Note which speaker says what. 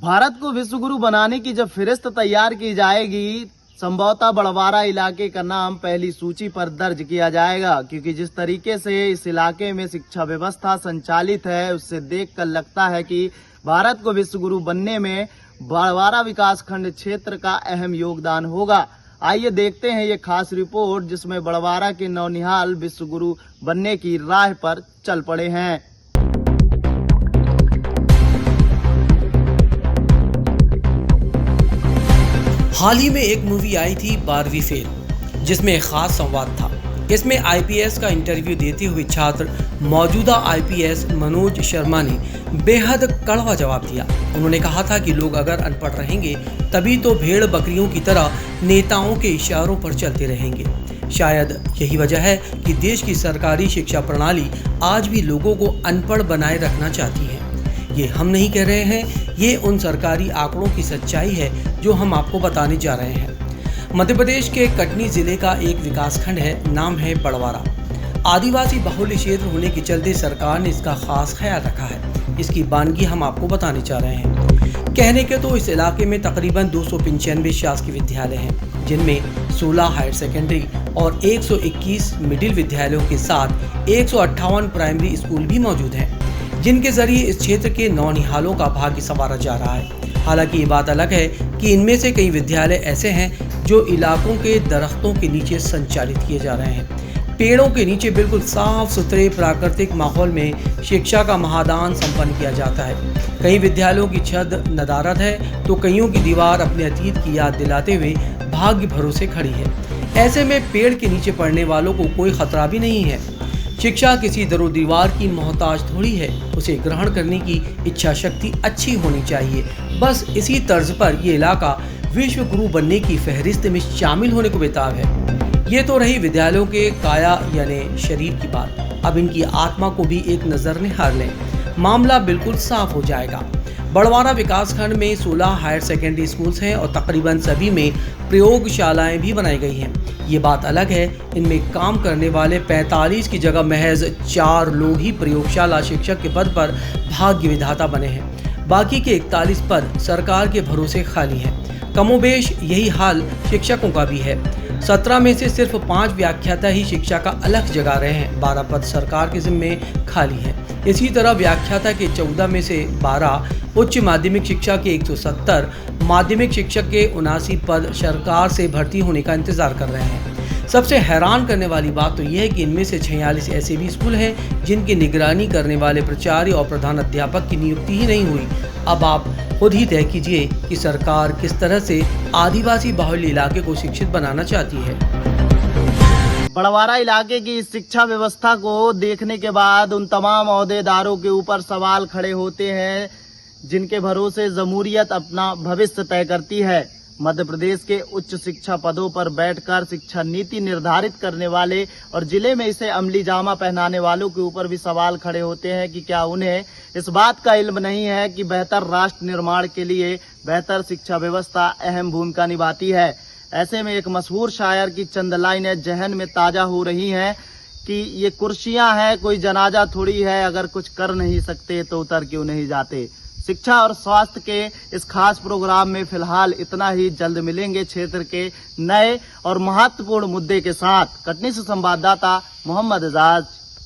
Speaker 1: भारत को विश्व गुरु बनाने की जब फिरिस्त तैयार की जाएगी, संभवतः बड़वारा इलाके का नाम पहली सूची पर दर्ज किया जाएगा, क्योंकि जिस तरीके से इस इलाके में शिक्षा व्यवस्था संचालित है, उससे देखकर लगता है कि भारत को विश्व गुरु बनने में बड़वारा विकासखंड क्षेत्र का अहम योगदान होगा। आइए देखते हैं ये खास रिपोर्ट, जिसमें बड़वारा के नौनिहाल विश्व गुरु बनने की राह पर चल पड़े हैं।
Speaker 2: हाल ही में एक मूवी आई थी 12वीं फेल, जिसमें एक खास संवाद था। इसमें आईपीएस का इंटरव्यू देते हुए छात्र मौजूदा आईपीएस मनोज शर्मा ने बेहद कड़वा जवाब दिया। उन्होंने कहा था कि लोग अगर अनपढ़ रहेंगे तभी तो भेड़ बकरियों की तरह नेताओं के इशारों पर चलते रहेंगे। शायद यही वजह है कि देश की सरकारी शिक्षा प्रणाली आज भी लोगों को अनपढ़ बनाए रखना चाहती है। ये हम नहीं कह रहे हैं, ये उन सरकारी आंकड़ों की सच्चाई है जो हम आपको बताने जा रहे हैं। मध्य प्रदेश के कटनी जिले का एक विकासखंड है, नाम है बड़वारा। आदिवासी बाहुल्य क्षेत्र होने के चलते सरकार ने इसका खास ख्याल रखा है। इसकी बानगी हम आपको बताने जा रहे हैं। कहने के तो इस इलाके में तकरीबन 295 शासकीय विद्यालय हैं, जिनमें 16 हायर सेकेंडरी और 121 मिडिल विद्यालयों के साथ 158 प्राइमरी स्कूल भी मौजूद हैं, जिनके जरिए इस क्षेत्र के नौनिहालों का भाग्य संवारा जा रहा है। हालांकि ये बात अलग है कि इनमें से कई विद्यालय ऐसे हैं जो इलाकों के दरख्तों के नीचे संचालित किए जा रहे हैं। पेड़ों के नीचे बिल्कुल साफ सुथरे प्राकृतिक माहौल में शिक्षा का महादान संपन्न किया जाता है। कई विद्यालयों की छत नदारद है तो कईयों की दीवार अपने अतीत की याद दिलाते हुए भाग्य भरोसे खड़ी है। ऐसे में पेड़ के नीचे पढ़ने वालों को कोई खतरा भी नहीं है। शिक्षा किसी दरो दीवार की मोहताज थोड़ी है, उसे ग्रहण करने की इच्छा शक्ति अच्छी होनी चाहिए। बस इसी तर्ज पर यह इलाका विश्व गुरु बनने की फहरिस्त में शामिल होने को बेताब है। ये तो रही विद्यालयों के काया यानी शरीर की बात। अब इनकी आत्मा को भी एक नजर निहार लें, मामला बिल्कुल साफ हो जाएगा। बड़वारा विकासखंड में 16 हायर सेकेंडरी स्कूल्स हैं और तकरीबन सभी में प्रयोगशालाएं भी बनाई गई हैं। ये बात अलग है, इनमें काम करने वाले 45 की जगह महज 4 लोग ही प्रयोगशाला शिक्षक के पद पर भाग्य विधाता बने हैं। बाकी के 41 पद सरकार के भरोसे खाली हैं। कमोबेश यही हाल शिक्षकों का भी है। 17 में से सिर्फ 5 व्याख्याता ही शिक्षा का अलख जगा रहे हैं। 12 पद सरकार के जिम्मे खाली हैं। इसी तरह व्याख्याता के 14 में से 12, उच्च माध्यमिक शिक्षा के 170, माध्यमिक शिक्षक के 79 पद सरकार से भर्ती होने का इंतजार कर रहे हैं। सबसे हैरान करने वाली बात तो यह है कि इनमें से 46 ऐसे भी स्कूल हैं जिनकी निगरानी करने वाले प्राचार्य और प्रधान अध्यापक की नियुक्ति ही नहीं हुई। अब आप खुद ही तय कीजिए कि सरकार किस तरह से आदिवासी बाहुल्य इलाके को शिक्षित बनाना चाहती है।
Speaker 1: बड़वारा इलाके की शिक्षा व्यवस्था को देखने के बाद उन तमाम ओहदेदारों के ऊपर सवाल खड़े होते हैं जिनके भरोसे जमहूरियत अपना भविष्य तय करती है। मध्य प्रदेश के उच्च शिक्षा पदों पर बैठकर शिक्षा नीति निर्धारित करने वाले और जिले में इसे अमली जामा पहनाने वालों के ऊपर भी सवाल खड़े होते हैं कि क्या उन्हें इस बात का इल्म नहीं है कि बेहतर राष्ट्र निर्माण के लिए बेहतर शिक्षा व्यवस्था अहम भूमिका निभाती है। ऐसे में एक मशहूर शायर की चंद लाइनें जहन में ताजा हो रही हैं कि ये कुर्सियां हैं, कोई जनाजा थोड़ी है, अगर कुछ कर नहीं सकते तो उतर क्यों नहीं जाते। शिक्षा और स्वास्थ्य के इस खास प्रोग्राम में फिलहाल इतना ही। जल्द मिलेंगे क्षेत्र के नए और महत्वपूर्ण मुद्दे के साथ। कटनी से संवाददाता मोहम्मद एजाज।